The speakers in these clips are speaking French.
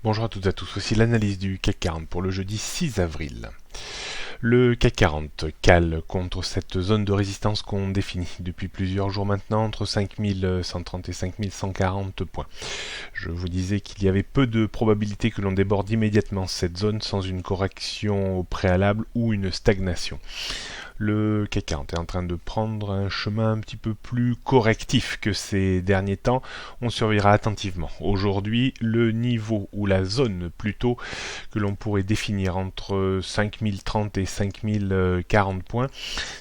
Bonjour à toutes et à tous, voici l'analyse du CAC 40 pour le jeudi 6 avril. Le CAC 40 cale contre cette zone de résistance qu'on définit depuis plusieurs jours maintenant entre 5130 et 5140 points. Je vous disais qu'il y avait peu de probabilité que l'on déborde immédiatement cette zone sans une correction au préalable ou une stagnation. Le CAC 40 est en train de prendre un chemin un petit peu plus correctif que ces derniers temps. On surveillera attentivement. Aujourd'hui, le niveau ou la zone plutôt que l'on pourrait définir entre 5030 et 5040 points.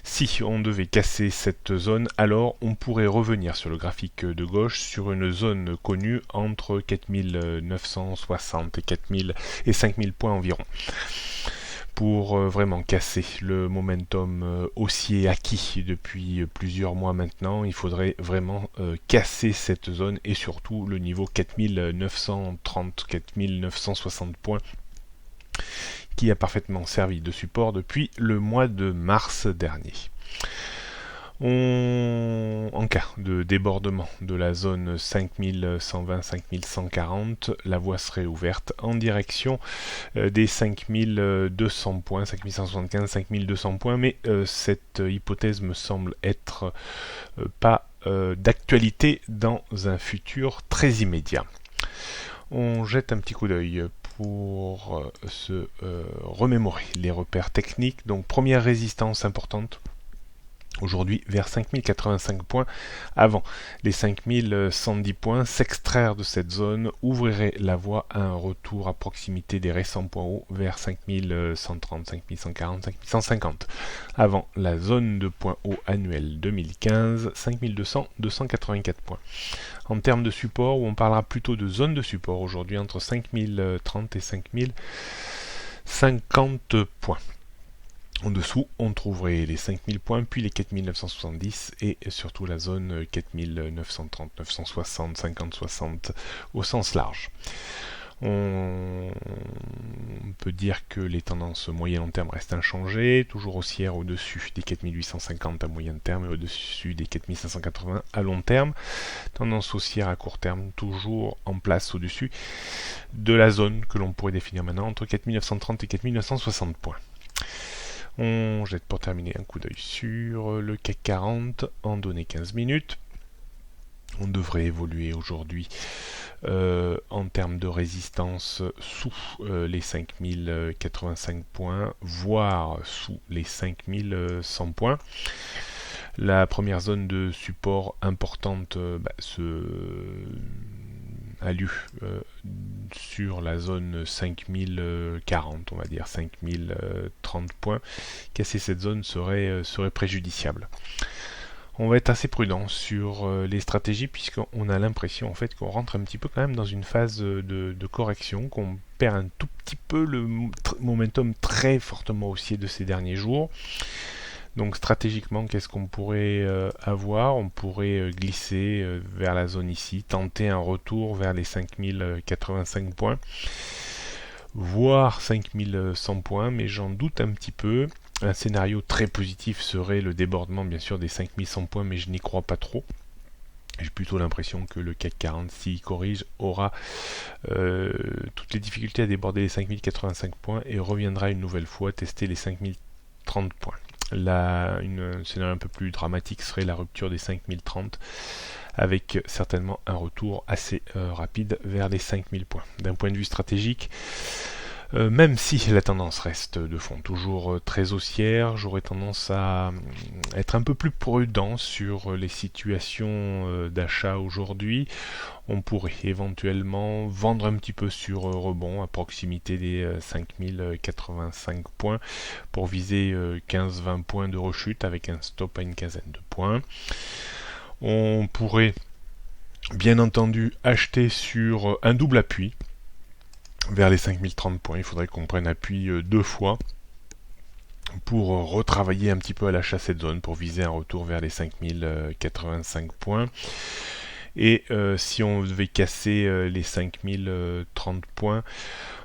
Si on devait casser cette zone, alors on pourrait revenir sur le graphique de gauche sur une zone connue entre 4960 et 4000 et 5000 points environ. Pour vraiment casser le momentum haussier acquis depuis plusieurs mois maintenant, il faudrait vraiment casser cette zone et surtout le niveau 4930-4960 points qui a parfaitement servi de support depuis le mois de mars dernier. En cas de débordement de la zone 5120-5140, la voie serait ouverte en direction des 5200 points, 5175-5200 points, mais cette hypothèse me semble être pas d'actualité dans un futur très immédiat. On jette un petit coup d'œil pour se remémorer les repères techniques. Donc première résistance importante aujourd'hui vers 5085 points avant les 5110 points. S'extraire de cette zone ouvrirait la voie à un retour à proximité des récents points hauts vers 5130, 5140, 5150 avant la zone de points hauts annuel 2015, 5200, 284 points. En termes de support, où on parlera plutôt de zone de support aujourd'hui entre 5030 et 5050 points. En dessous, on trouverait les 5000 points, puis les 4970 et surtout la zone 4930, 960, 50-60 au sens large. On peut dire que les tendances moyen long terme restent inchangées, toujours haussières au-dessus des 4850 à moyen terme et au-dessus des 4580 à long terme. Tendance haussière à court terme, toujours en place au-dessus de la zone que l'on pourrait définir maintenant entre 4930 et 4960 points. On jette pour terminer un coup d'œil sur le CAC 40 en données 15 minutes. On devrait évoluer aujourd'hui en termes de résistance sous les 5085 points, voire sous les 5100 points. La première zone de support importante a lieu sur la zone 5040, on va dire 5030 points. Casser cette zone serait préjudiciable. On va être assez prudent sur les stratégies puisqu'on a l'impression en fait qu'on rentre un petit peu quand même dans une phase de correction, qu'on perd un tout petit peu le momentum très fortement haussier de ces derniers jours. Donc stratégiquement, qu'est-ce qu'on pourrait avoir? On pourrait glisser vers la zone ici, tenter un retour vers les 5085 points, voire 5100 points, mais j'en doute un petit peu. Un scénario très positif serait le débordement bien sûr des 5100 points, mais je n'y crois pas trop. J'ai plutôt l'impression que le CAC 40, s'il corrige, aura toutes les difficultés à déborder les 5085 points et reviendra une nouvelle fois tester les 5030 points. Un scénario un peu plus dramatique serait la rupture des 5030 avec certainement un retour assez rapide vers les 5000 points. D'un point de vue stratégique, même si la tendance reste de fond toujours très haussière, j'aurais tendance à être un peu plus prudent sur les situations d'achat aujourd'hui. On pourrait éventuellement vendre un petit peu sur rebond à proximité des 5085 points pour viser 15-20 points de rechute avec un stop à une quinzaine de points. On pourrait bien entendu acheter sur un double appui vers les 5030 points. Il faudrait qu'on prenne appui deux fois pour retravailler un petit peu à l'achat cette zone pour viser un retour vers les 5085 points. Et si on devait casser les 5030 points,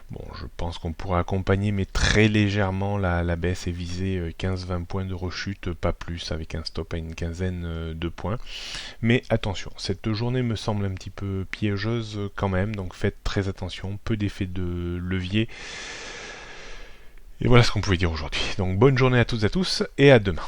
Bon, je pense qu'on pourra accompagner, mais très légèrement la baisse et viser 15-20 points de rechute, pas plus, avec un stop à une quinzaine de points. Mais attention, cette journée me semble un petit peu piégeuse quand même, donc faites très attention, peu d'effet de levier. Et voilà ce qu'on pouvait dire aujourd'hui. Donc bonne journée à toutes et à tous, et à demain.